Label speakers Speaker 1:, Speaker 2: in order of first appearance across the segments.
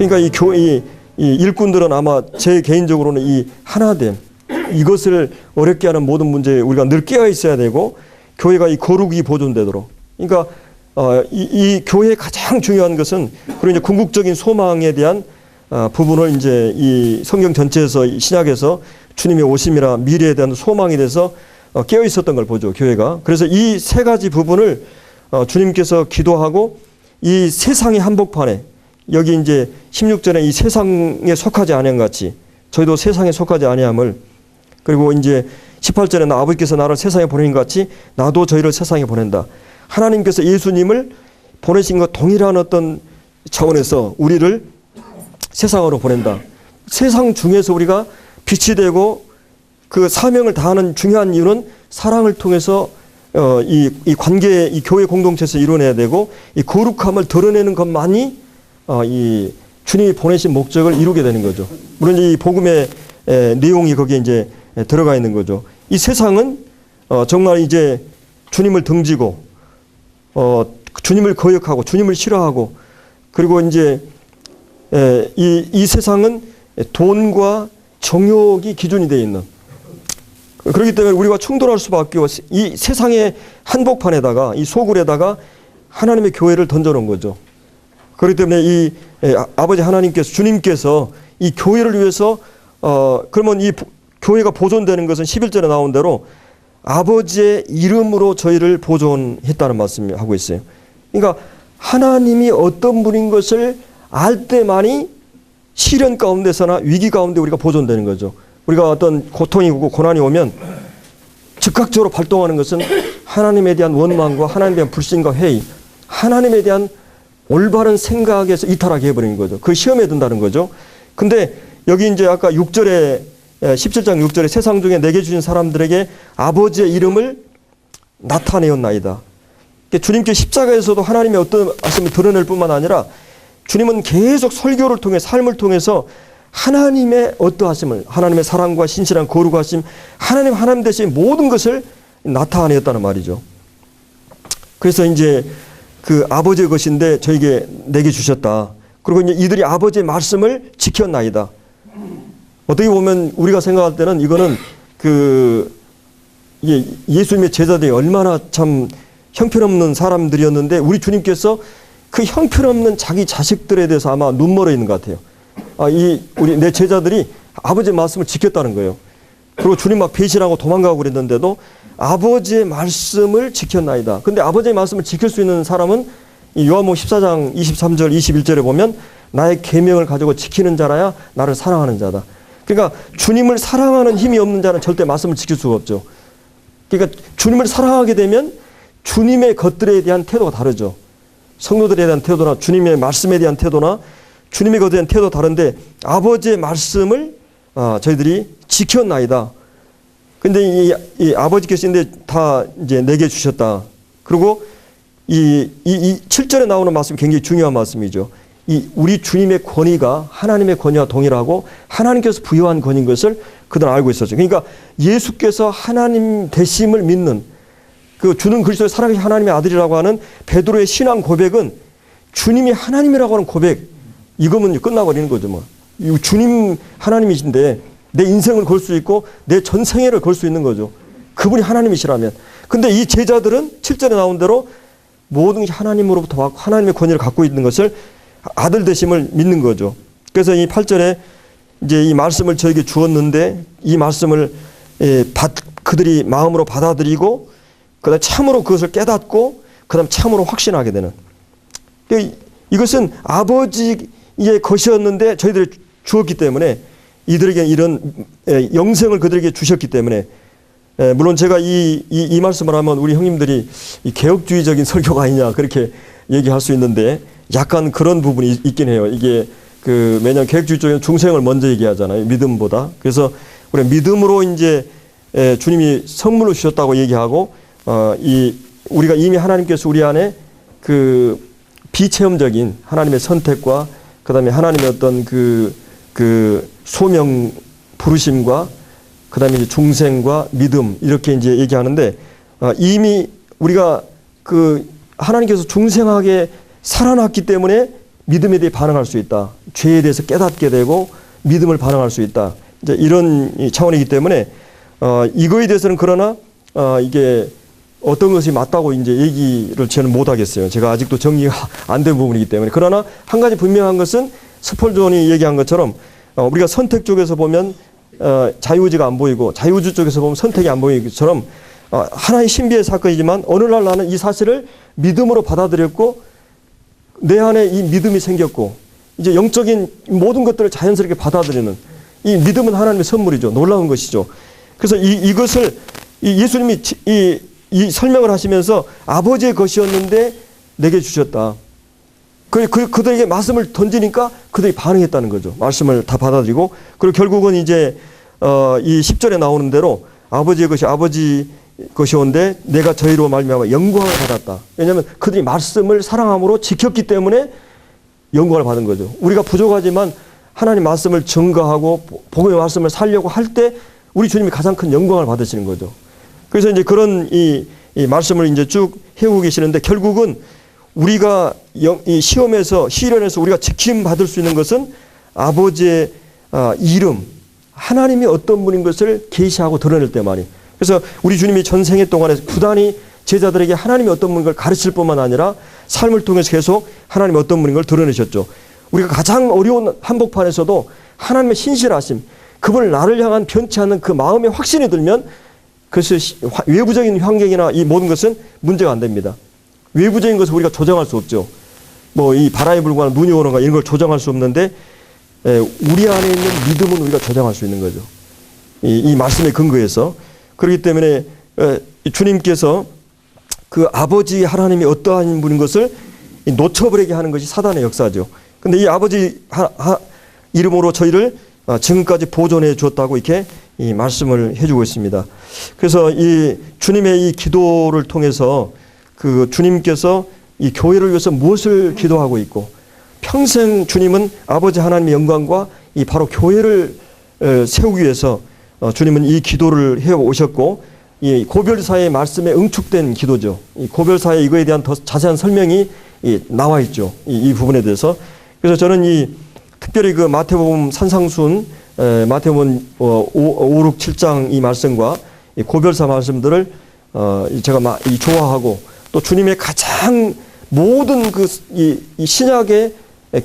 Speaker 1: 그러니까 이 교회 이 일꾼들은 아마 제 개인적으로는 이 하나됨, 이것을 어렵게 하는 모든 문제에 우리가 늘 깨어 있어야 되고, 교회가 이 거룩이 보존되도록. 그러니까 이 교회의 가장 중요한 것은, 그리고 이제 궁극적인 소망에 대한 부분을 이제 이 성경 전체에서, 신약에서 주님의 오심이라 미래에 대한 소망에 대해서 깨어 있었던 걸 보죠, 교회가. 그래서 이 세 가지 부분을 주님께서 기도하고, 이 세상의 한복판에, 여기 이제 16절에 이 세상에 속하지 아니한 같이 저희도 세상에 속하지 아니함을, 그리고 이제 18절에 아버지께서 나를 세상에 보내신 것 같이 나도 저희를 세상에 보낸다. 하나님께서 예수님을 보내신 것 동일한 어떤 차원에서 우리를 세상으로 보낸다. 세상 중에서 우리가 빛이 되고 그 사명을 다하는 중요한 이유는 사랑을 통해서 이 관계, 이 교회 공동체에서 이루어내야 되고, 이 거룩함을 드러내는 것만이 이 주님이 보내신 목적을 이루게 되는 거죠. 물론 이 복음의 내용이 거기에 이제 들어가 있는 거죠. 이 세상은 정말 이제 주님을 등지고 주님을 거역하고 주님을 싫어하고, 그리고 이제 이 세상은 돈과 정욕이 기준이 되어 있는, 그렇기 때문에 우리가 충돌할 수밖에 없이 이 세상의 한복판에다가, 이 소굴에다가 하나님의 교회를 던져놓은 거죠. 그렇기 때문에 이 아버지 하나님께서, 주님께서 이 교회를 위해서 그러면 이 교회가 보존되는 것은 11절에 나온 대로 아버지의 이름으로 저희를 보존했다는 말씀을 하고 있어요. 그러니까 하나님이 어떤 분인 것을 알 때만이 시련 가운데서나 위기 가운데 우리가 보존되는 거죠. 우리가 어떤 고통이 오고 고난이 오면 즉각적으로 발동하는 것은 하나님에 대한 원망과 하나님에 대한 불신과 회의, 하나님에 대한 올바른 생각에서 이탈하게 해버리는 거죠. 그 시험에 든다는 거죠. 근데 여기 이제 아까 6절에 17장 6절에 세상 중에 내게 주신 사람들에게 아버지의 이름을 나타내었나이다. 주님께 십자가에서도 하나님의 어떤 말씀을 드러낼 뿐만 아니라 주님은 계속 설교를 통해, 삶을 통해서 하나님의 어떠하심을, 하나님의 사랑과 신실한 거룩하심, 하나님 되신 모든 것을 나타내었다는 말이죠. 그래서 이제 그 아버지의 것인데 저에게 내게 주셨다. 그리고 이제 이들이 아버지의 말씀을 지켰나이다. 어떻게 보면 우리가 생각할 때는 이거는 예수님의 제자들이 얼마나 참 형편없는 사람들이었는데, 우리 주님께서 그 형편없는 자기 자식들에 대해서 아마 눈멀어 있는 것 같아요. 내 제자들이 아버지의 말씀을 지켰다는 거예요. 그리고 주님 막 배신하고 도망가고 그랬는데도 아버지의 말씀을 지켰나이다. 근데 아버지의 말씀을 지킬 수 있는 사람은 이 요한복음 14장 23절 21절에 보면 나의 계명을 가지고 지키는 자라야 나를 사랑하는 자다. 그러니까 주님을 사랑하는 힘이 없는 자는 절대 말씀을 지킬 수가 없죠. 그러니까 주님을 사랑하게 되면 주님의 것들에 대한 태도가 다르죠. 성도들에 대한 태도나 주님의 말씀에 대한 태도나 주님의 것에 대한 태도가 다른데, 아버지의 말씀을 저희들이 지켰나이다. 근데 이 아버지께서 다 이제 내게 주셨다. 그리고 이 7절에 나오는 말씀이 굉장히 중요한 말씀이죠. 우리 주님의 권위가 하나님의 권위와 동일하고 하나님께서 부여한 권위인 것을 그들은 알고 있었죠. 그러니까 예수께서 하나님 되심을 믿는, 그 주는 그리스도의 살아계신 하나님의 아들이라고 하는 베드로의 신앙 고백은 주님이 하나님이라고 하는 고백, 이거면 끝나버리는 거죠. 뭐 주님 하나님이신데 내 인생을 걸 수 있고 내 전생애를 걸 수 있는 거죠. 그분이 하나님이시라면. 근데 이 제자들은 7절에 나온 대로 모든 게 하나님으로부터 왔고 하나님의 권위를 갖고 있는 것을, 아들 되심을 믿는 거죠. 그래서 이 8절에 이제 이 말씀을 저에게 주었는데 이 말씀을 그들이 마음으로 받아들이고 그다음 참으로 그것을 깨닫고 그다음 참으로 확신하게 되는. 이것은 아버지의 것이었는데 저희들이 주었기 때문에, 이들에게 이런 영생을 그들에게 주셨기 때문에, 물론 제가 이 말씀을 하면 우리 형님들이 이 개혁주의적인 설교가 아니냐 그렇게 얘기할 수 있는데, 약간 그런 부분이 있긴 해요. 이게 매년 개혁주의 쪽에는 중생을 먼저 얘기하잖아요, 믿음보다. 그래서 우리 믿음으로 이제 주님이 선물로 주셨다고 얘기하고, 우리가 이미 하나님께서 우리 안에 비체험적인 하나님의 선택과 그다음에 하나님의 어떤 소명 부르심과 그다음에 이제 중생과 믿음, 이렇게 이제 얘기하는데, 이미 우리가 하나님께서 중생하게 살아났기 때문에 믿음에 대해 반응할 수 있다. 죄에 대해서 깨닫게 되고 믿음을 반응할 수 있다. 이제 이런 차원이기 때문에 이거에 대해서는 그러나 이게 어떤 것이 맞다고 이제 얘기를 저는 못 하겠어요. 제가 아직도 정리가 안 된 부분이기 때문에. 그러나 한 가지 분명한 것은 스펄전이 얘기한 것처럼 우리가 선택 쪽에서 보면 자유의지가 안 보이고 자유의지 쪽에서 보면 선택이 안 보이는 것처럼 하나의 신비의 사건이지만 어느 날 나는 이 사실을 믿음으로 받아들였고 내 안에 이 믿음이 생겼고 이제 영적인 모든 것들을 자연스럽게 받아들이는 이 믿음은 하나님의 선물이죠. 놀라운 것이죠. 그래서 이것을 예수님이 이 설명을 하시면서 아버지의 것이었는데 내게 주셨다. 그들에게 말씀을 던지니까 그들이 반응했다는 거죠. 말씀을 다 받아들이고 그리고 결국은 이제 이 10절에 나오는 대로 아버지의 것이 아버지 것이온데 내가 저희로 말미암아 영광을 받았다. 왜냐하면 그들이 말씀을 사랑함으로 지켰기 때문에 영광을 받은 거죠. 우리가 부족하지만 하나님 말씀을 증거하고 복음의 말씀을 살려고 할 때 우리 주님이 가장 큰 영광을 받으시는 거죠. 그래서 이제 그런 이 말씀을 이제 쭉 해오고 계시는데 결국은 우리가 이 시험에서 시련에서 우리가 지킴 받을 수 있는 것은 아버지의 이름, 하나님이 어떤 분인 것을 계시하고 드러낼 때만이. 그래서 우리 주님이 전생애 동안에 부단히 제자들에게 하나님이 어떤 분인 걸 가르칠 뿐만 아니라 삶을 통해서 계속 하나님이 어떤 분인 걸 드러내셨죠. 우리가 가장 어려운 한복판에서도 하나님의 신실하심, 그분을 나를 향한 변치 않는 그 마음의 확신이 들면 그것이 외부적인 환경이나 이 모든 것은 문제가 안 됩니다. 외부적인 것을 우리가 조정할 수 없죠. 뭐 이 바람이 불고 눈이 오는가 이런 걸 조정할 수 없는데 우리 안에 있는 믿음은 우리가 조정할 수 있는 거죠. 이 말씀의 근거에서. 그렇기 때문에 주님께서 그 아버지 하나님이 어떠한 분인 것을 놓쳐버리게 하는 것이 사단의 역사죠. 근데 이 아버지 이름으로 저희를 지금까지 보존해 주었다고 이렇게 이 말씀을 해주고 있습니다. 그래서 이 주님의 이 기도를 통해서 그 주님께서 이 교회를 위해서 무엇을 기도하고 있고 평생 주님은 아버지 하나님의 영광과 이 바로 교회를 세우기 위해서 주님은 이 기도를 해 오셨고 이 고별사의 말씀에 응축된 기도죠. 이 고별사의 이거에 대한 더 자세한 설명이 나와 있죠. 이 부분에 대해서. 그래서 저는 이 특별히 그 마태복음 산상순 마태복음 5, 6, 7장 이 말씀과 이 고별사 말씀들을 제가 좋아하고 또 주님의 가장 모든 이 신약의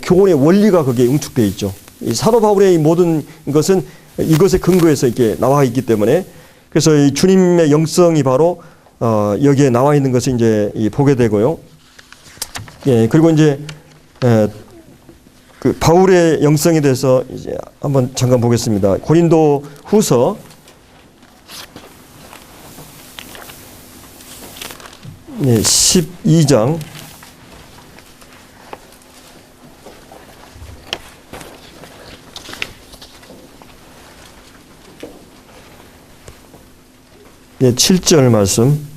Speaker 1: 교훈의 원리가 거기에 응축되어 있죠. 이 사도 바울의 이 모든 것은 이것의 근거에서 이렇게 나와 있기 때문에 그래서 이 주님의 영성이 바로 여기에 나와 있는 것을 이제 보게 되고요. 예, 그리고 이제 그 바울의 영성에 대해서 이제 한번 잠깐 보겠습니다. 고린도 후서 12장 7절 말씀.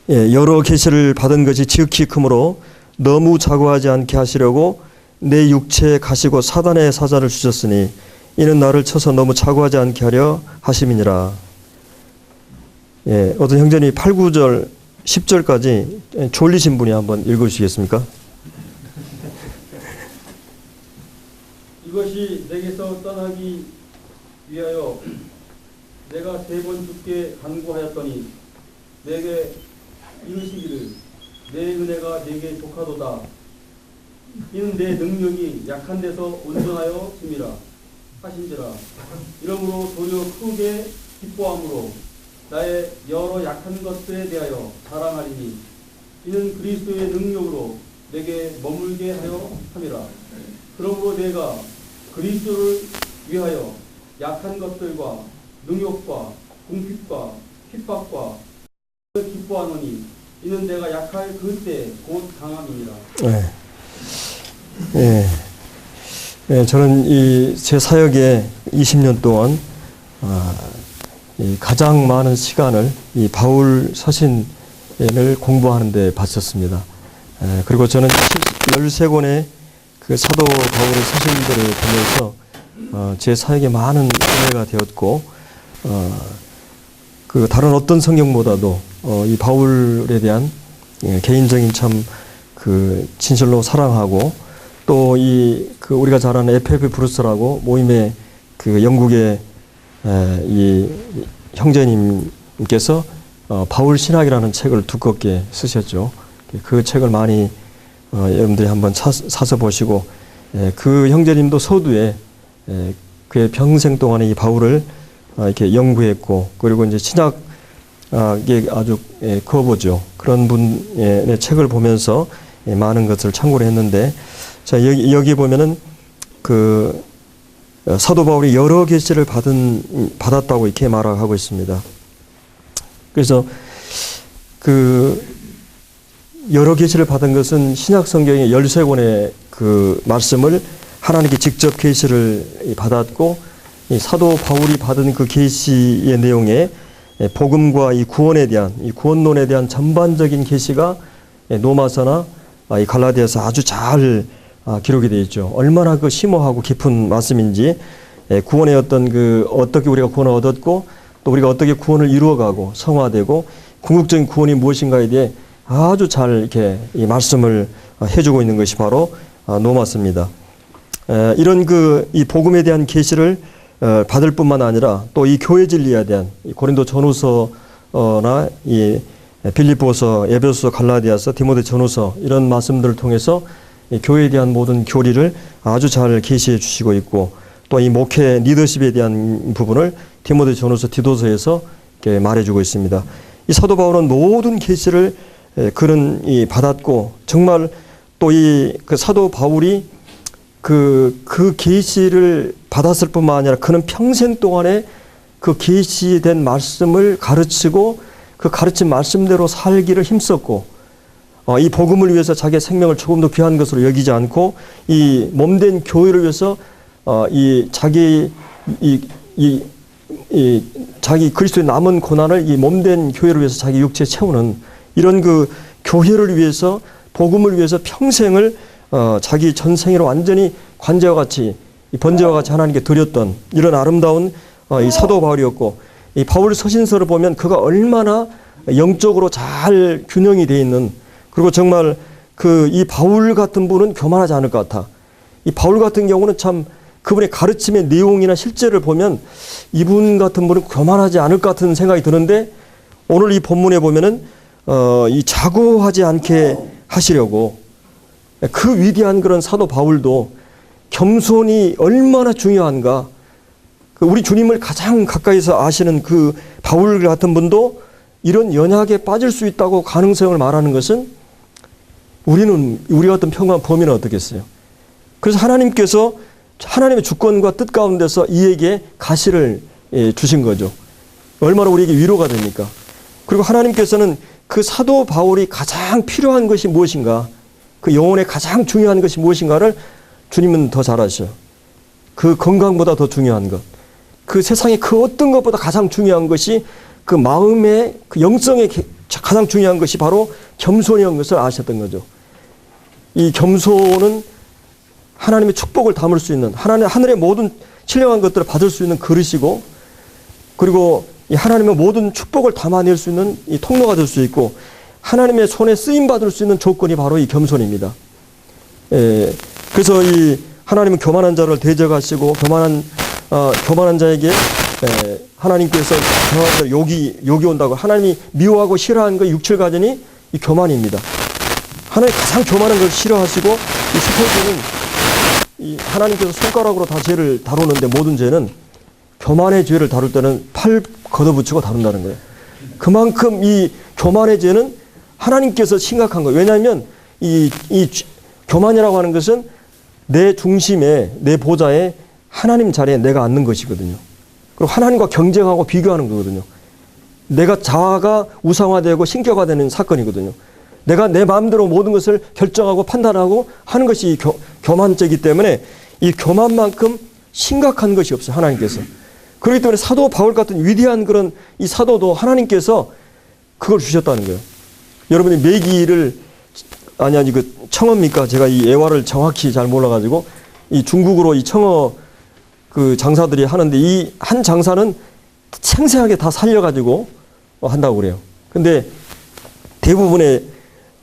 Speaker 1: 여러 계시를 받은 것이 지극히 크므로 너무 자고하지 않게 하시려고 내 육체에 가시고 사단의 사자를 주셨으니 이는 나를 쳐서 너무 자고하지 않게 하려 하심이니라. 어떤 형제님이 8, 9절, 10절까지 졸리신 분이 한번 읽어주시겠습니까?
Speaker 2: 이것이 내게서 떠나기 위하여 내가 3번 주께 간구하였더니 내게 이르시기를 내 은혜가 내게 족하도다. 이는 내 능력이 약한 데서 온전하여 심이라 하신지라. 이러므로 도리어 크게 기뻐함으로 나의 여러 약한 것들에 대하여 자랑하리니 이는 그리스도의 능력으로 내게 머물게 하여 함이라. 그러므로 내가 그리스도를 위하여 약한 것들과 능욕과 궁핍과 핍박과 기뻐하노니 이는 내가 약할 그때 곧 강함이니라.
Speaker 1: 저는 이 제 사역에 20년 동안 가장 많은 시간을 이 바울 서신을 공부하는 데 바쳤습니다. 그리고 저는 13권의 그 사도 바울의 서신들을 보면서 제 사역에 많은 은혜가 되었고 그 다른 어떤 성경보다도 이 바울에 대한 개인적인 참 그 진실로 사랑하고 또 그 우리가 잘 아는 FF 브루스라고 모임의 그 영국의 이 형제님께서 바울 신학이라는 책을 두껍게 쓰셨죠. 그 책을 많이 여러분들이 한번 사서 보시고 그 형제님도 서두에 그의 평생 동안에 이 바울을 이렇게 연구했고 그리고 이제 신학에 아주 거보죠. 그런 분의 책을 보면서 많은 것을 참고를 했는데 자 여기 보면은 그 사도 바울이 여러 계시를 받았다고 이렇게 말하고 있습니다. 그래서 그 여러 계시를 받은 것은 신약 성경의 13권의 그 말씀을 하나님께 직접 계시를 받았고 이 사도 바울이 받은 그 계시의 내용에 복음과 이 구원에 대한 이 구원론에 대한 전반적인 계시가 로마서나 이 갈라디아서 아주 잘 기록이 되어 있죠. 얼마나 그 심오하고 깊은 말씀인지 구원의 어떤 그 어떻게 우리가 구원을 얻었고 또 우리가 어떻게 구원을 이루어가고 성화되고 궁극적인 구원이 무엇인가에 대해 아주 잘 이렇게 이 말씀을 해주고 있는 것이 바로 로마서입니다. 이런 이 복음에 대한 계시를 받을 뿐만 아니라 또 이 교회 진리에 대한 고린도 전후서나 이 빌립보서, 에베소서, 갈라디아서, 디모데 전후서 이런 말씀들을 통해서 교회에 대한 모든 교리를 아주 잘 계시해 주시고 있고 또 이 목회 리더십에 대한 부분을 디모데 전후서, 디도서에서 이렇게 말해주고 있습니다. 이 사도 바울은 모든 계시를 그는 받았고 정말 또 그 사도 바울이 그 계시를 받았을 뿐만 아니라 그는 평생 동안에 그 계시된 말씀을 가르치고 그 가르친 말씀대로 살기를 힘썼고 이 복음을 위해서 자기의 생명을 조금도 귀한 것으로 여기지 않고 이 몸된 교회를 위해서 자기 그리스도의 남은 고난을 이 몸된 교회를 위해서 자기 육체에 채우는 이런 그 교회를 위해서 복음을 위해서 평생을 자기 전생애를 완전히 관제와 같이 번제와 같이 하나님께 드렸던 이런 아름다운 이 사도 바울이었고 이 바울 서신서를 보면 그가 얼마나 영적으로 잘 균형이 되어 있는 그리고 정말 이 바울 같은 분은 교만하지 않을 것 같아. 이 바울 같은 경우는 참 그분의 가르침의 내용이나 실제를 보면 이분 같은 분은 교만하지 않을 것 같은 생각이 드는데 오늘 이 본문에 보면은 이 자고하지 않게 하시려고 그 위대한 그런 사도 바울도 겸손이 얼마나 중요한가. 우리 주님을 가장 가까이서 아시는 그 바울 같은 분도 이런 연약에 빠질 수 있다고 가능성을 말하는 것은 우리 같은 평범한 범인은 어떻겠어요? 그래서 하나님께서 하나님의 주권과 뜻 가운데서 이에게 가시를 주신 거죠. 얼마나 우리에게 위로가 됩니까? 그리고 하나님께서는 그 사도 바울이 가장 필요한 것이 무엇인가, 그 영혼에 가장 중요한 것이 무엇인가를 주님은 더 잘 아셔요. 그 건강보다 더 중요한 것, 그 세상의 그 어떤 것보다 가장 중요한 것이 그 마음의 그 영성에 가장 중요한 것이 바로 겸손이라는 것을 아셨던 거죠. 이 겸손은 하나님의 축복을 담을 수 있는 하늘의 모든 신령한 것들을 받을 수 있는 그릇이고 그리고 이 하나님의 모든 축복을 담아낼 수 있는 이 통로가 될 수 있고 하나님의 손에 쓰임 받을 수 있는 조건이 바로 이 겸손입니다. 그래서 이 하나님은 교만한 자를 대적하시고 교만한 자에게 하나님께서 교만한 자를 욕이 온다고 하나님이 미워하고 싫어하는 그 육체를 가지니 이 교만입니다. 하나님 가장 교만한 걸 싫어하시고 이 스포츠는 이 하나님께서 손가락으로 다 죄를 다루는데 모든 죄는 교만의 죄를 다룰 때는 팔 걷어붙이고 다룬다는 거예요. 그만큼 이 교만의 죄는 하나님께서 심각한 거예요. 왜냐하면 이 교만이라고 하는 것은 내 중심에 내 보좌에 하나님 자리에 내가 앉는 것이거든요. 그리고 하나님과 경쟁하고 비교하는 거거든요. 내가 자아가 우상화되고 신격화되는 사건이거든요. 내가 내 마음대로 모든 것을 결정하고 판단하고 하는 것이 교만죄이기 때문에 이 교만만큼 심각한 것이 없어요. 하나님께서. 그렇기 때문에 사도 바울 같은 위대한 그런 이 사도도 하나님께서 그걸 주셨다는 거예요. 여러분이 매기를 아니 그 청어입니까? 제가 이 애화를 정확히 잘 몰라가지고 이 중국으로 이 청어 그 장사들이 하는데 이 한 장사는 생생하게 다 살려가지고 한다고 그래요. 근데 대부분의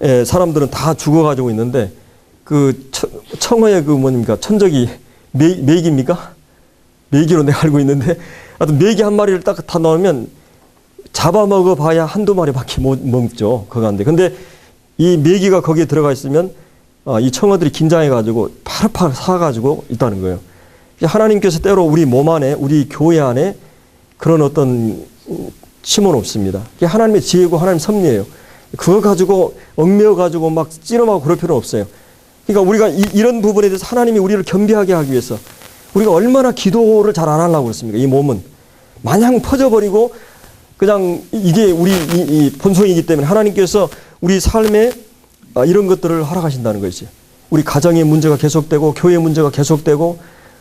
Speaker 1: 사람들은 다 죽어가지고 있는데 그 청어의 그 뭡니까 천적이 메기입니까? 메기로 내가 알고 있는데 하여튼 메기 한 마리를 딱 다 넣으면 잡아먹어 봐야 한두 마리밖에 못 먹죠. 그거 한데 근데 이 메기가 거기에 들어가 있으면 이 청어들이 긴장해가지고 파르파르 사가지고 있다는 거예요. 하나님께서 때로 우리 몸 안에 우리 교회 안에 그런 어떤 심어 놓습니다. 그게 하나님의 지혜고 하나님 섭리예요. 그거 가지고 얽매여 가지고 막 찌르마고 그럴 필요는 없어요. 그러니까 우리가 이런 부분에 대해서 하나님이 우리를 겸비하게 하기 위해서 우리가 얼마나 기도를 잘 안 하려고 그렇습니까? 이 몸은 마냥 퍼져버리고 그냥 이게 우리 이 본성이기 때문에 하나님께서 우리 삶에 이런 것들을 허락하신다는 것이지. 우리 가정의 문제가 계속되고 교회 문제가 계속되고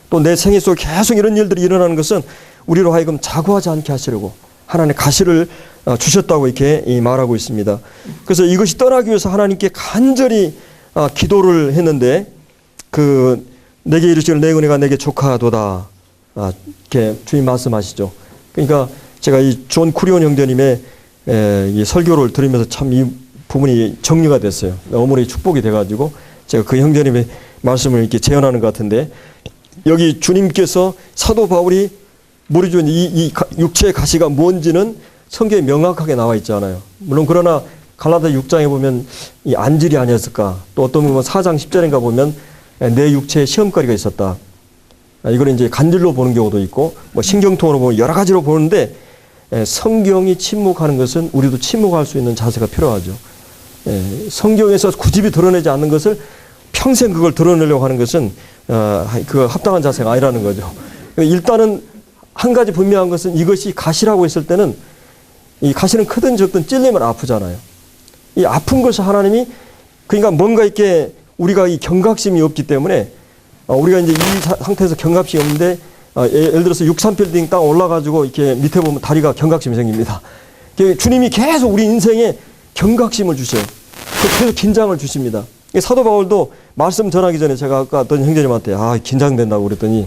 Speaker 1: 또 내 생애 속에 계속 이런 일들이 일어나는 것은 우리로 하여금 자고하지 않게 하시려고 하나님의 가시를 주셨다고 이렇게 말하고 있습니다. 그래서 이것이 떠나기 위해서 하나님께 간절히 기도를 했는데 그 내게 이르시기를 내 은혜가 내게 족하도다 이렇게 주님 말씀하시죠. 그러니까 제가 이 존 쿠리온 형제님의 이 설교를 들으면서 참 이 부분이 정리가 됐어요. 어머니 축복이 돼가지고 제가 그 형제님의 말씀을 이렇게 재현하는 것 같은데 여기 주님께서 사도 바울이 모르죠. 이 육체의 가시가 뭔지는 성경에 명확하게 나와 있잖아요. 물론 그러나 갈라디아 6장에 보면 이 안질이 아니었을까 또 어떤 부분 4장 10절인가 보면 내 육체에 시험거리가 있었다. 이걸 이제 간질로 보는 경우도 있고 뭐 신경통으로 보면 여러 가지로 보는데 성경이 침묵하는 것은 우리도 침묵할 수 있는 자세가 필요하죠. 성경에서 굳이 드러내지 않는 것을 평생 그걸 드러내려고 하는 것은 그 합당한 자세가 아니라는 거죠. 일단은 한 가지 분명한 것은 이것이 가시라고 했을 때는 이 가시는 크든 적든 찔리면 아프잖아요. 이 아픈 것을 하나님이 그러니까 뭔가 이렇게 우리가 이 경각심이 없기 때문에 우리가 이제 이 상태에서 경각심이 없는데 예를 들어서 63빌딩 땅 올라가지고 이렇게 밑에 보면 다리가 경각심이 생깁니다. 주님이 계속 우리 인생에 경각심을 주셔요. 계속 긴장을 주십니다. 사도 바울도 말씀 전하기 전에 제가 아까 어떤 형제님한테 긴장된다고 그랬더니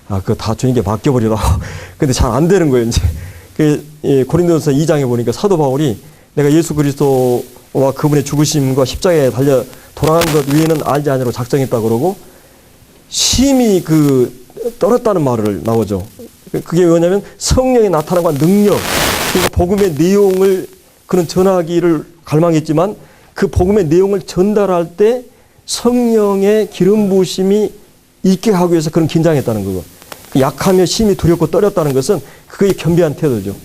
Speaker 1: 그거 다 주님께 맡겨버리라고. 근데 잘 안 되는 거예요, 이제. 고린도전서 2장에 보니까 사도 바울이 내가 예수 그리스도와 그분의 죽으심과 십자가에 달려 돌아간 것 위에는 알지 아니로 작정했다 그러고 심히 떨었다는 말을 나오죠. 그게 왜냐면 성령이 나타나고 능력, 그러니까 복음의 내용을 그는 전하기를 갈망했지만 그 복음의 내용을 전달할 때 성령의 기름 부으심이 있게 하기 위해서 그런 긴장했다는 거고 약하며 심히 두렵고 떨렸다는 것은 그의 겸비한 태도죠.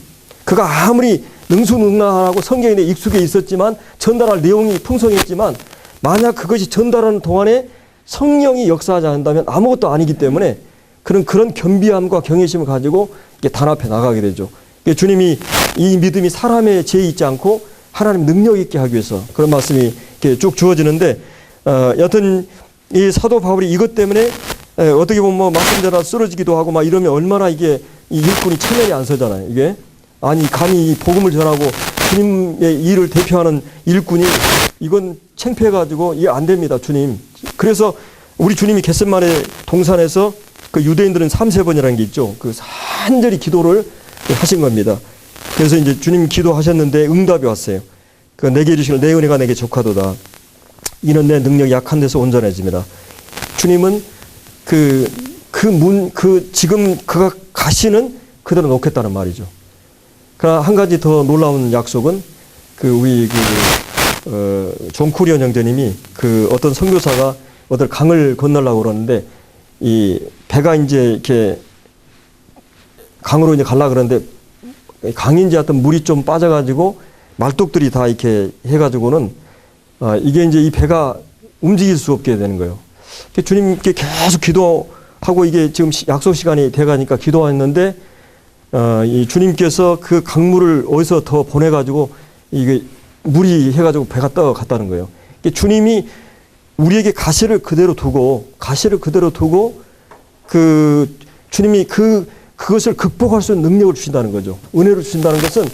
Speaker 1: 그가 아무리 능수능란하고 성경에 익숙해 있었지만 전달할 내용이 풍성했지만 만약 그것이 전달하는 동안에 성령이 역사하지 않는다면 아무것도 아니기 때문에 그런 겸비함과 경외심을 가지고 단합해 나가게 되죠. 주님이 이 믿음이 사람의 지혜에 있지 않고 하나님 능력 있게 하기 위해서 그런 말씀이 이렇게 쭉 주어지는데 여튼 이 사도 바울이 이것 때문에 어떻게 보면 뭐 말씀대로 쓰러지기도 하고 막 이러면 얼마나 이게 이 일꾼이 체면이 안 서잖아요. 이게 아니 감히 이 복음을 전하고 주님의 일을 대표하는 일꾼이 이건 창피해가지고 이게 안 됩니다, 주님. 그래서 우리 주님이 겟세마네 동산에서 그 유대인들은 3세번이라는 게 있죠. 그 간절히 기도를 하신 겁니다. 그래서 이제 주님 기도하셨는데 응답이 왔어요. 내게 이르시기를 내 은혜가 내게 족하도다. 이는 내 능력이 약한 데서 온전해집니다. 주님은 지금 그가 가시는 그대로 놓겠다는 말이죠. 그러나 한 가지 더 놀라운 약속은 존 쿠리온 형제님이 어떤 선교사가 어떤 강을 건너려고 그러는데 이 배가 이제 이렇게 강으로 이제 가려고 그러는데 강인지 하여튼 물이 좀 빠져가지고 말뚝들이 다 이렇게 해가지고는 이게 이제 이 배가 움직일 수 없게 되는 거예요. 주님께 계속 기도하고 이게 지금 약속 시간이 돼가니까 기도했는데 이 주님께서 그 강물을 어디서 더 보내가지고 이게 물이 해가지고 배가 떠갔다는 거예요. 주님이 우리에게 가시를 그대로 두고 주님이 그것을 극복할 수 있는 능력을 주신다는 거죠. 은혜를 주신다는 것은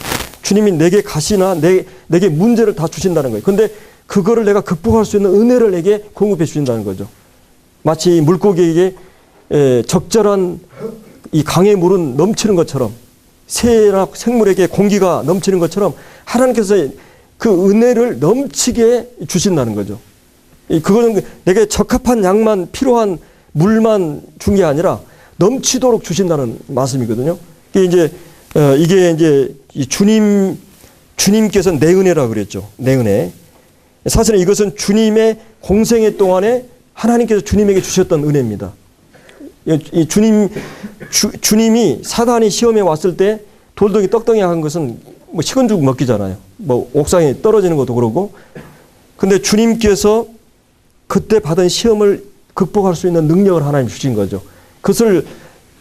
Speaker 1: 주님이 내게 가시나 내게 문제를 다 주신다는 거예요. 그런데 그거를 내가 극복할 수 있는 은혜를 내게 공급해 주신다는 거죠. 마치 물고기에게 적절한 이 강의 물은 넘치는 것처럼 새나 생물에게 공기가 넘치는 것처럼 하나님께서 그 은혜를 넘치게 주신다는 거죠. 그거는 내게 적합한 양만, 필요한 물만 준 게 아니라 넘치도록 주신다는 말씀이거든요. 이게 이제 주님께서 내 은혜라 그랬죠. 내 은혜. 사실은 이것은 주님의 공생애 동안에 하나님께서 주님에게 주셨던 은혜입니다. 주님이 사단이 시험에 왔을 때 돌덩이 떡덩이 한 것은 뭐 식은 죽 먹기잖아요. 뭐 옥상에 떨어지는 것도 그러고. 근데 주님께서 그때 받은 시험을 극복할 수 있는 능력을 하나님 주신 거죠. 그것을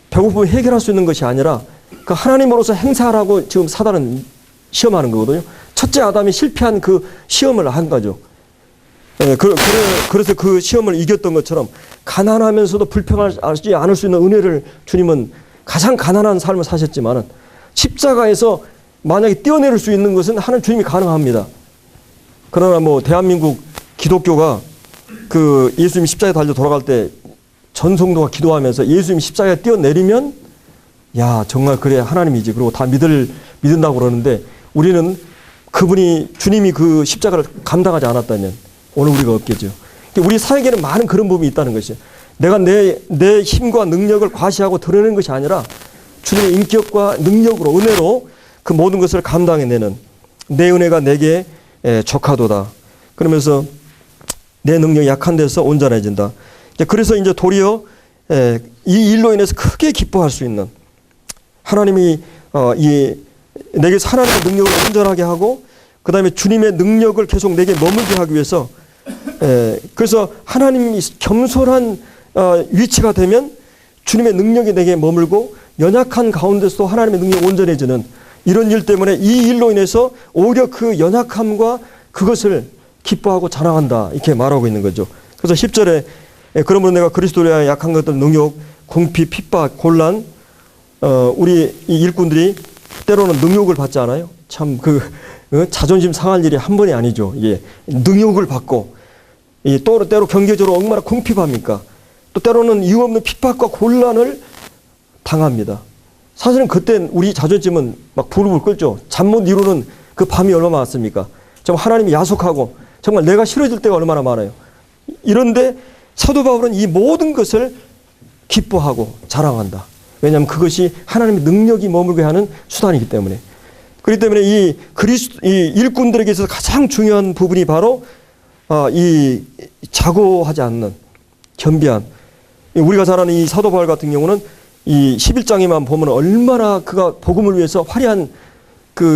Speaker 1: 배고픔을 해결할 수 있는 것이 아니라 그 하나님으로서 행사하라고 지금 사단은 시험하는 거거든요. 첫째 아담이 실패한 그 시험을 한 거죠. 그래서 그 시험을 이겼던 것처럼 가난하면서도 불평하지 않을 수 있는 은혜를 주님은 가장 가난한 삶을 사셨지만은 십자가에서 만약에 뛰어내릴 수 있는 것은 하나님 주님이 가능합니다. 그러나 뭐 대한민국 기독교가 그 예수님 십자가에 달려 돌아갈 때 전성도가 기도하면서 예수님 십자가에 뛰어내리면 야 정말 그래 하나님이지 그리고 다 믿는다고 그러는데 우리는 그분이 주님이 그 십자가를 감당하지 않았다면 오늘 우리가 없겠죠. 우리 사역에는 많은 그런 부분이 있다는 것이죠. 내가 내 힘과 능력을 과시하고 드러내는 것이 아니라 주님의 인격과 능력으로 은혜로 그 모든 것을 감당해내는 내 은혜가 내게 족하도다. 그러면서 내 능력이 약한 데서 온전해진다. 그래서 이제 도리어 이 일로 인해서 크게 기뻐할 수 있는 하나님이 내게서 하나님의 능력을 온전하게 하고 그 다음에 주님의 능력을 계속 내게 머물게 하기 위해서 그래서 하나님이 겸손한 위치가 되면 주님의 능력이 내게 머물고 연약한 가운데서도 하나님의 능력이 온전해지는 이런 일 때문에 이 일로 인해서 오히려 그 연약함과 그것을 기뻐하고 자랑한다 이렇게 말하고 있는 거죠. 그래서 10절에 그러므로 내가 그리스도로 하여 약한 것들 능욕, 궁핍, 핍박, 곤란 우리 이 일꾼들이 때로는 능욕을 받지 않아요? 참 자존심 상할 일이 한 번이 아니죠. 예. 능욕을 받고 또 때로 경제적으로 얼마나 궁핍합니까? 또 때로는 이유 없는 핍박과 곤란을 당합니다. 사실은 그때 우리 자존심은 막 부르르 끓죠. 잠 못 이루는 그 밤이 얼마나 많습니까? 정말 하나님이 야속하고 정말 내가 싫어질 때가 얼마나 많아요. 이런데 사도 바울은 이 모든 것을 기뻐하고 자랑한다. 왜냐하면 그것이 하나님의 능력이 머물게 하는 수단이기 때문에. 그렇기 때문에 이 일꾼들에게 있어서 가장 중요한 부분이 바로 이 자고하지 않는 겸비한. 우리가 잘 아는 이 사도 바울 같은 경우는 이 11장에만 보면 얼마나 그가 복음을 위해서 화려한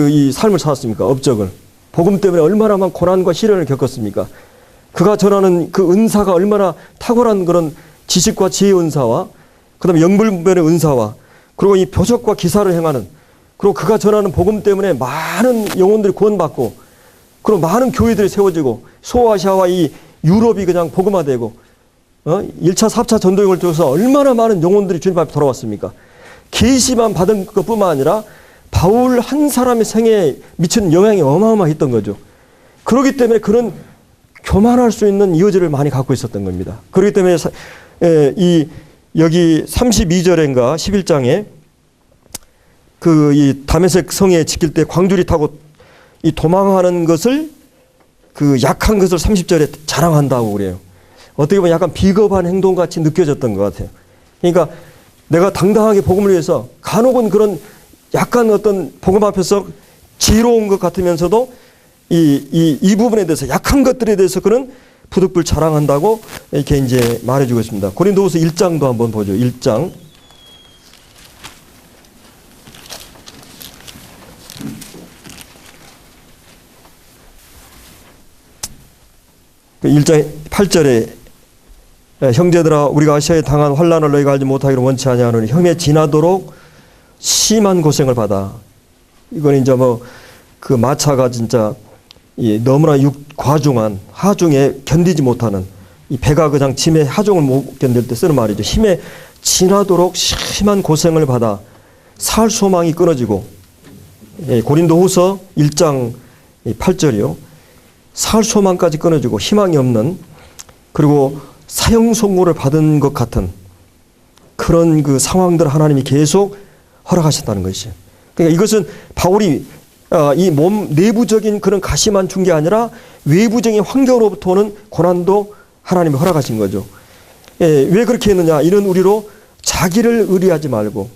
Speaker 1: 이 삶을 살았습니까? 업적을. 복음 때문에 얼마나 많은 고난과 시련을 겪었습니까? 그가 전하는 그 은사가 얼마나 탁월한 그런 지식과 지혜의 은사와 그 다음에 영불변의 은사와 그리고 이 표적과 기사를 행하는 그리고 그가 전하는 복음 때문에 많은 영혼들이 구원받고 그리고 많은 교회들이 세워지고 소아시아와 이 유럽이 그냥 복음화되고 1차, 4차 전도행을 통해서 얼마나 많은 영혼들이 주님 앞에 돌아왔습니까? 계시만 받은 것뿐만 아니라 바울 한 사람의 생애에 미치는 영향이 어마어마했던 거죠. 그렇기 때문에 그는 교만할 수 있는 여지를 많이 갖고 있었던 겁니다. 그렇기 때문에 여기 32절인가 11장에 이 다메섹 성에 지킬 때 광주리 타고 이 도망하는 것을 그 약한 것을 30절에 자랑한다고 그래요. 어떻게 보면 약간 비겁한 행동같이 느껴졌던 것 같아요. 그러니까 내가 당당하게 복음을 위해서 간혹은 그런 약간 어떤 복음 앞에서 지혜로운 것 같으면서도 이 부분에 대해서 약한 것들에 대해서 그는 부득불 자랑한다고 이렇게 이제 말해주고 있습니다. 고린도후서 1장도 한번 보죠. 1장. 그 1장 8절에 형제들아 우리가 아시아에 당한 환난을 너희가 알지 못하기를 원치 아니하노니 혐에 지나도록 심한 고생을 받아. 이건 이제 그 마차가 진짜 너무나 과중한 하중에 견디지 못하는 이 배가 그냥 짐의 하중을 못 견딜 때 쓰는 말이죠. 힘에 지나도록 심한 고생을 받아 살 소망이 끊어지고 고린도후서 1장 8절이요. 살 소망까지 끊어지고 희망이 없는 그리고 사형 선고를 받은 것 같은 그런 그 상황들을 하나님이 계속 허락하셨다는 것이죠. 그러니까 이것은 바울이 이 몸 내부적인 그런 가시만 준 게 아니라 외부적인 환경으로부터 오는 고난도 하나님이 허락하신 거죠. 왜 그렇게 했느냐? 이런 우리로 자기를 의리하지 말고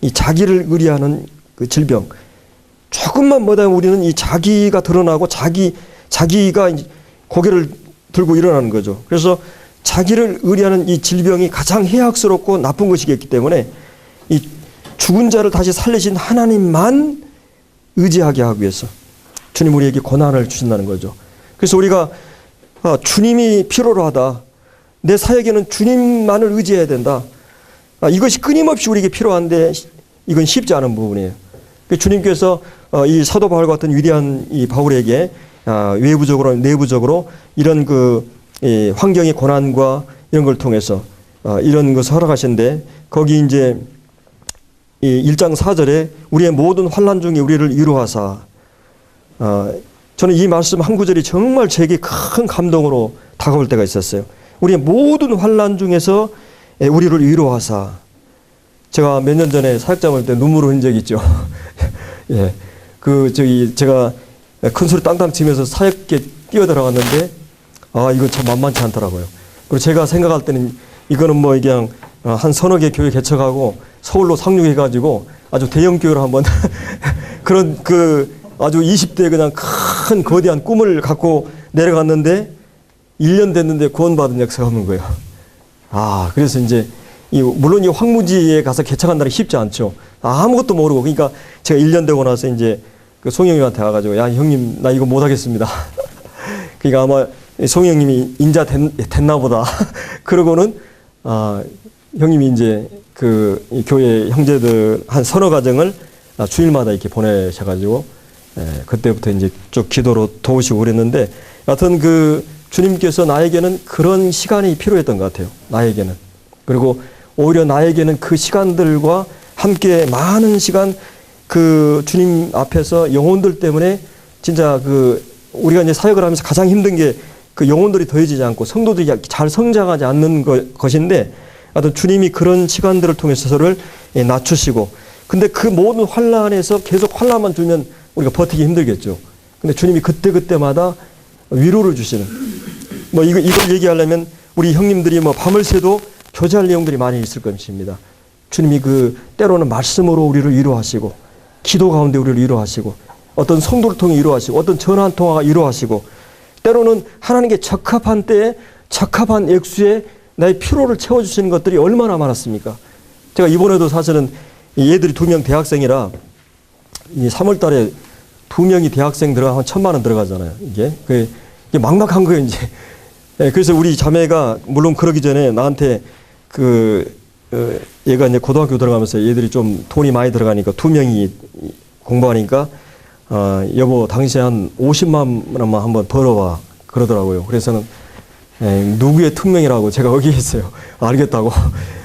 Speaker 1: 이 자기를 의리하는 그 질병. 조금만 못하면 우리는 이 자기가 드러나고 자기가 이제 고개를 들고 일어나는 거죠. 그래서 자기를 의리하는 이 질병이 가장 해악스럽고 나쁜 것이기 때문에 이 죽은 자를 다시 살리신 하나님만 의지하게 하기 위해서 주님 우리에게 고난을 주신다는 거죠. 그래서 우리가 주님이 필요로 하다. 내 사역에는 주님만을 의지해야 된다. 이것이 끊임없이 우리에게 필요한데 이건 쉽지 않은 부분이에요. 주님께서 이 사도 바울 같은 위대한 이 바울에게 외부적으로 내부적으로 이런 그 환경의 고난과 이런 걸 통해서 이런 것을 허락하신데 거기 이제 이 1장 4절에 우리의 모든 환난 중에 우리를 위로하사 저는 이 말씀 한 구절이 정말 제게 큰 감동으로 다가올 때가 있었어요. 우리의 모든 환난 중에서 우리를 위로하사. 제가 몇 년 전에 사역자 볼 때 눈물 흘린 적이 있죠. 예. 제가 큰 소리 땅땅 치면서 사역에 뛰어들어갔는데, 이거 참 만만치 않더라고요. 그리고 제가 생각할 때는 이거는 뭐 그냥 한 서너 개 교회 개척하고 서울로 상륙해가지고 아주 대형 교회로 한번 그런 아주 20대 그냥 큰 거대한 꿈을 갖고 내려갔는데 1년 됐는데 구원받은 역사가 없는 거예요. 그래서 이제 물론 이 황무지에 가서 개척한다는 게 쉽지 않죠. 아무것도 모르고. 그러니까 제가 1년 되고 나서 이제 그 송영님한테 와가지고 야 형님 나 이거 못하겠습니다. 그러니까 아마 송영님이 인자 됐나 보다. 그러고는 형님이 이제 이 교회 형제들 한 서너 가정을 주일마다 이렇게 보내셔가지고 그때부터 이제 쭉 기도로 도우시고 그랬는데 여하튼 주님께서 나에게는 그런 시간이 필요했던 것 같아요. 나에게는. 그리고 오히려 나에게는 그 시간들과 함께 많은 시간 주님 앞에서 영혼들 때문에 진짜 우리가 이제 사역을 하면서 가장 힘든 게 영혼들이 더해지지 않고 성도들이 잘 성장하지 않는 것인데 하여튼 주님이 그런 시간들을 통해서 서로를 낮추시고 근데 그 모든 환난에서 계속 환난만 주면 우리가 버티기 힘들겠죠. 근데 주님이 그때그때마다 위로를 주시는 이걸 얘기하려면 우리 형님들이 밤을 새도 교제할 내용들이 많이 있을 것입니다. 주님이 때로는 말씀으로 우리를 위로하시고 기도 가운데 우리를 위로하시고 어떤 성도를 통해 위로하시고 어떤 전화 한 통화가 위로하시고 때로는 하나님께 적합한 때에 적합한 액수에 나의 피로를 채워주시는 것들이 얼마나 많았습니까? 제가 이번에도 사실은 얘들이 2명 대학생이라 3월 달에 2명이 대학생 들어가면 1,000만 원 들어가잖아요. 이게 막막한 거예요, 이제. 그래서 우리 자매가 물론 그러기 전에 나한테 얘가 이제 고등학교 들어가면서 얘들이 좀 돈이 많이 들어가니까 2명이 공부하니까 여보 당신 한 50만 원만 한번 벌어와 그러더라고요. 그래서는 누구의 특명이라고 제가 어기겠어요. 알겠다고.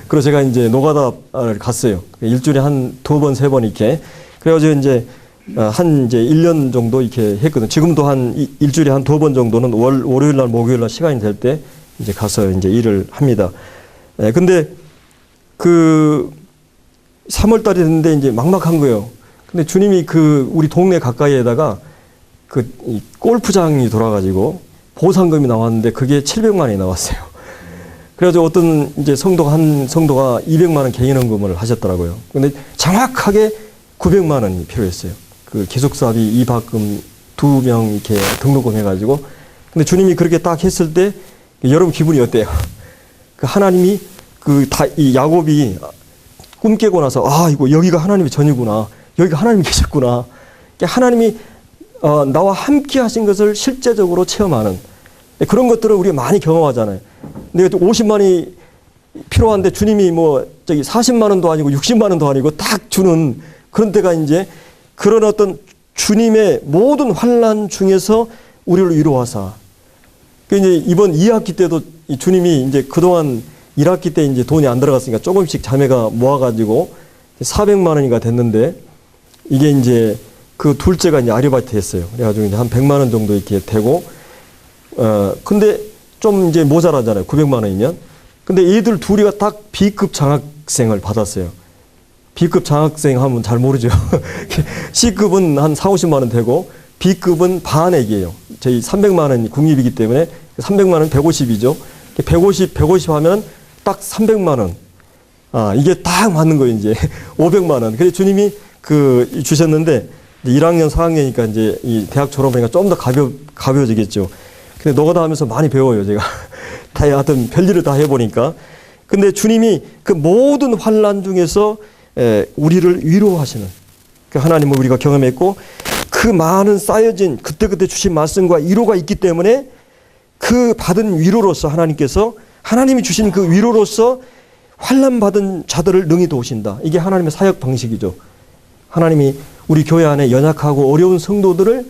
Speaker 1: 그래서 제가 이제 노가다를 갔어요. 일주일에 한 2번, 3번 이렇게. 그래가지고 이제 이제 1년 정도 이렇게 했거든요. 지금도 일주일에 한 2번 정도는 월요일 날, 목요일 날 시간이 될 때 이제 가서 이제 일을 합니다. 근데 3월 달이 됐는데 이제 막막한 거예요. 근데 주님이 우리 동네 가까이에다가 이 골프장이 돌아가지고 보상금이 나왔는데 그게 700만 원이 나왔어요. 그래가지고 어떤 이제 한 성도가 200만 원 개인헌금을 하셨더라고요. 근데 정확하게 900만 원이 필요했어요. 기숙사비, 입학금 2명 이렇게 등록금 해가지고. 근데 주님이 그렇게 딱 했을 때 여러분 기분이 어때요? 하나님이 이 야곱이 꿈 깨고 나서 이거 여기가 하나님의 전이구나. 여기가 하나님이 계셨구나. 하나님이 나와 함께 하신 것을 실제적으로 체험하는 그런 것들을 우리가 많이 경험하잖아요. 근데 50만이 필요한데 주님이 40만 원도 아니고 60만 원도 아니고 딱 주는 그런 때가 이제 그런 어떤 주님의 모든 환난 중에서 우리를 위로하사. 이제 이번 2학기 때도 주님이 이제 그동안 1학기 때 이제 돈이 안 들어갔으니까 조금씩 자매가 모아가지고 400만 원이가 됐는데 이게 이제 둘째가 이제 아르바이트 했어요. 그래가지고 이제 한 100만 원 정도 이렇게 되고, 근데 좀 이제 모자라잖아요. 900만 원이면. 근데 얘들 둘이가 딱 B급 장학생을 받았어요. B급 장학생 하면 잘 모르죠. C급은 한 4, 50만 원 되고 B급은 반액이에요. 저희 300만 원 국립이기 때문에 300만 원 150이죠. 150 하면 딱 300만 원. 아, 이게 딱 맞는 거예요, 이제. 500만 원. 그래서 주님이 주셨는데 1학년, 4학년이니까 이제 이 대학 졸업하니까 좀 더 가벼워지겠죠. 근데 노가다 하면서 많이 배워요, 제가. 다 하여튼 별일을 다 해보니까. 근데 주님이 그 모든 환난 중에서 우리를 위로하시는 그 하나님을 우리가 경험했고 그 많은 쌓여진 그때그때 주신 말씀과 위로가 있기 때문에 그 받은 위로로서 하나님께서 하나님이 주신 그 위로로서 환난 받은 자들을 능히 도우신다. 이게 하나님의 사역 방식이죠. 하나님이 우리 교회 안에 연약하고 어려운 성도들을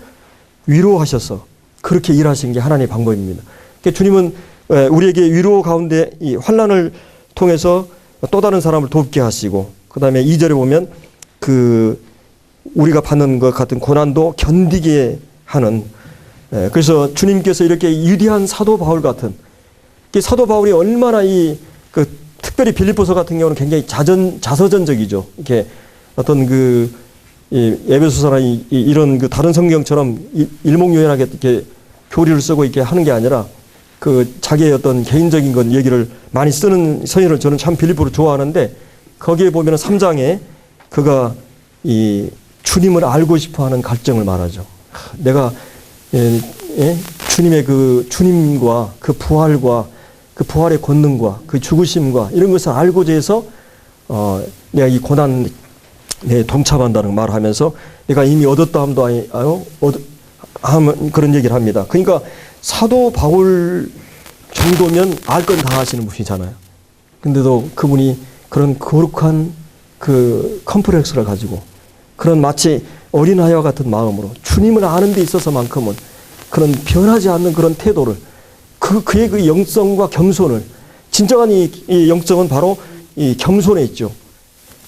Speaker 1: 위로하셔서 그렇게 일하신 게 하나님의 방법입니다. 그러니까 주님은 우리에게 위로 가운데 이 환난을 통해서 또 다른 사람을 돕게 하시고 그 다음에 2절에 보면 우리가 받는 것 같은 고난도 견디게 하는 그래서 주님께서 이렇게 위대한 사도 바울 같은 사도 바울이 얼마나 특별히 빌립보서 같은 경우는 굉장히 자서전적이죠. 이렇게 어떤 에베소서나 이런 다른 성경처럼 일목요연하게 이렇게 교리를 쓰고 이렇게 하는 게 아니라 자기의 어떤 개인적인 건 얘기를 많이 쓰는 서신을 저는 참 빌립보를 좋아하는데 거기에 보면 3장에 그가 이 주님을 알고 싶어 하는 갈증을 말하죠. 내가 주님의 주님과 그 부활과 그 부활의 권능과 그 죽으심과 이런 것을 알고자 해서 내가 이 고난에 동참한다는 말을 하면서 내가 이미 얻었다 함도 아니요 하면 그런 얘기를 합니다. 그러니까 사도 바울 정도면 알 건 다 하시는 분이잖아요. 근데도 그분이 그런 거룩한 컴플렉스를 가지고 그런 마치 어린아이와 같은 마음으로 주님을 아는 데 있어서만큼은 그런 변하지 않는 그런 태도를 그의 그 영성과 겸손을 진정한 이 영성은 바로 이 겸손에 있죠.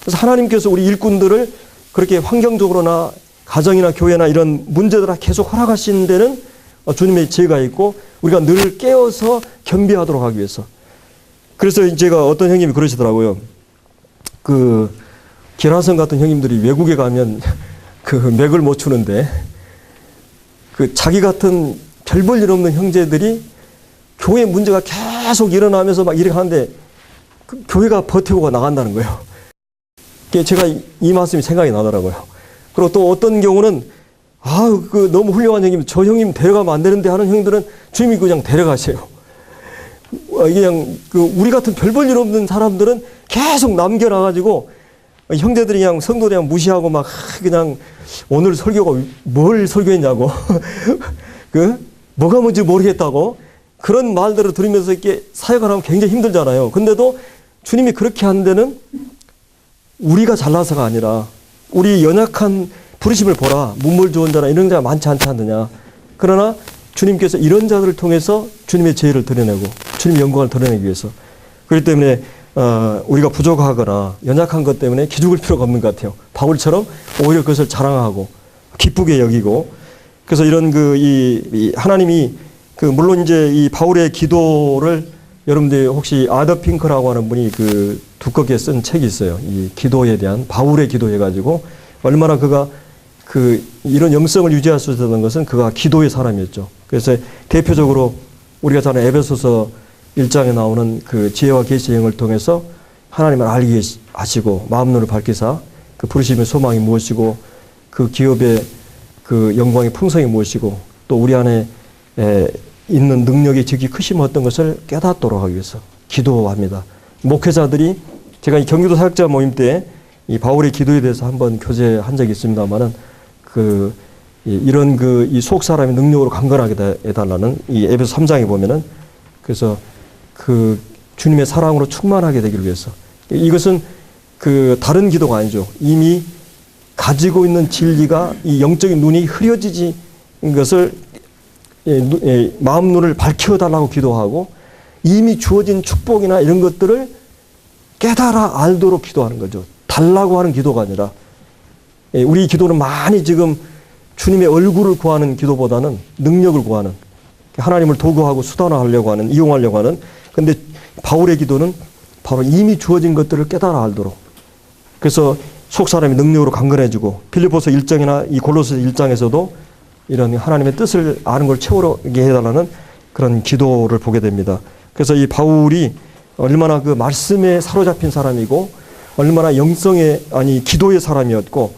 Speaker 1: 그래서 하나님께서 우리 일꾼들을 그렇게 환경적으로나 가정이나 교회나 이런 문제들을 계속 허락하시는 데는 주님의 지혜가 있고 우리가 늘 깨어서 겸비하도록 하기 위해서. 그래서 제가 어떤 형님이 그러시더라고요. 기라성 같은 형님들이 외국에 가면 맥을 못 추는데 자기 같은 별 볼 일 없는 형제들이 교회 문제가 계속 일어나면서 막 이렇게 하는데 교회가 버티고 나간다는 거예요. 제가 이 말씀이 생각이 나더라고요. 그리고 또 어떤 경우는 너무 훌륭한 형님, 저 형님 데려가면 안 되는데 하는 형들은 주님이 그냥 데려가세요. 그냥 우리 같은 별 볼 일 없는 사람들은 계속 남겨놔가지고 형제들이 그냥 성도들 그냥 무시하고 막 그냥 오늘 설교가 뭘 설교했냐고 뭐가 뭔지 모르겠다고 그런 말들을 들으면서 이렇게 사역을 하면 굉장히 힘들잖아요. 근데도 주님이 그렇게 하는 데는 우리가 잘나서가 아니라 우리 연약한 부르심을 보라. 문물 좋은 자나 이런 자가 많지 않지 않느냐. 그러나 주님께서 이런 자들을 통해서 주님의 지혜를 드러내고 주님의 영광을 드러내기 위해서 그렇기 때문에 우리가 부족하거나 연약한 것 때문에 기죽을 필요가 없는 것 같아요. 바울처럼 오히려 그것을 자랑하고 기쁘게 여기고 그래서 이런 하나님이 물론 이제 이 바울의 기도를 여러분들 혹시 아더 핑크라고 하는 분이 두껍게 쓴 책이 있어요. 이 기도에 대한 바울의 기도 해가지고 얼마나 그가 이런 영성을 유지할 수 있었던 것은 그가 기도의 사람이었죠. 그래서 대표적으로 우리가 잘 아는 에베소서 1장에 나오는 지혜와 계시의 영을 통해서 하나님을 알게 하시고 마음 눈을 밝히사 부르심의 소망이 무엇이고 기업의 영광의 풍성이 무엇이고 또 우리 안에 있는 능력의 지극히 크심 어떤 것을 깨닫도록 하기 위해서 기도합니다. 목회자들이 제가 이 경기도 사역자 모임 때 이 바울의 기도에 대해서 한번 교제한 적이 있습니다만은 이런 이 속 사람의 능력으로 강건하게 해달라는 이 에베소 3장에 보면은 그래서 주님의 사랑으로 충만하게 되기를 위해서 이것은 다른 기도가 아니죠. 이미 가지고 있는 진리가 이 영적인 눈이 흐려지지 것을 마음 눈을 밝혀달라고 기도하고 이미 주어진 축복이나 이런 것들을 깨달아 알도록 기도하는 거죠. 달라고 하는 기도가 아니라 우리 기도는 많이 지금 주님의 얼굴을 구하는 기도보다는 능력을 구하는 하나님을 도구하고 수단화하려고 하는 이용하려고 하는 근데 바울의 기도는 바로 이미 주어진 것들을 깨달아 알도록 그래서 속 사람이 능력으로 강건해지고 빌립보서 1장이나 이 골로새 1장에서도 이런 하나님의 뜻을 아는 걸 채우게 해달라는 그런 기도를 보게 됩니다. 그래서 이 바울이 얼마나 그 말씀에 사로잡힌 사람이고 얼마나 영성의 기도의 사람이었고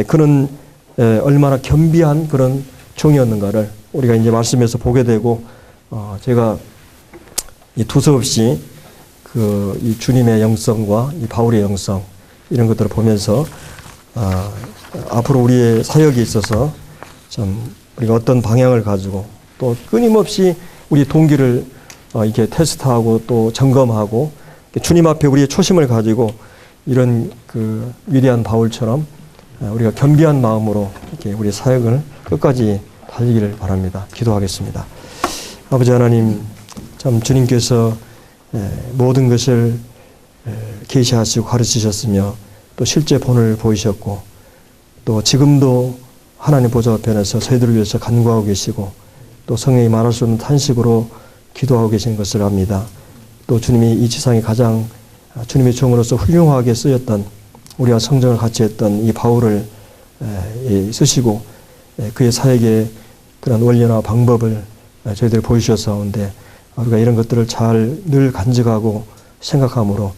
Speaker 1: 그는 얼마나 겸비한 그런 종이었는가를 우리가 이제 말씀에서 보게 되고 제가 이 두서없이 이 주님의 영성과 이 바울의 영성 이런 것들을 보면서 앞으로 우리의 사역에 있어서 참 우리가 어떤 방향을 가지고 또 끊임없이 우리 동기를 이렇게 테스트하고 또 점검하고 주님 앞에 우리의 초심을 가지고 이런 그 위대한 바울처럼 우리가 겸비한 마음으로 이렇게 우리 사역을 끝까지 달리기를 바랍니다. 기도하겠습니다. 아버지 하나님, 참 주님께서 모든 것을 계시하시고 가르치셨으며 또 실제 본을 보이셨고 또 지금도 하나님 보좌 편에서 저희들을 위해서 간구하고 계시고 또 성령이 말할 수 없는 탄식으로 기도하고 계신 것을 압니다. 또 주님이 이 지상에 가장 주님의 종으로서 훌륭하게 쓰였던 우리와 성정을 같이 했던 이 바울을 쓰시고 그의 사역의 그런 원리나 방법을 저희들 보여주셨사온데 우리가 이런 것들을 잘 늘 간직하고 생각함으로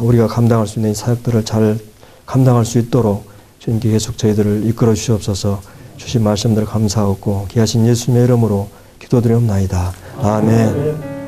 Speaker 1: 우리가 감당할 수 있는 사역들을 잘 감당할 수 있도록 주님께 계속 저희들을 이끌어 주시옵소서. 주신 말씀들 감사하고 귀하신 예수님의 이름으로 기도드리옵나이다. 아멘.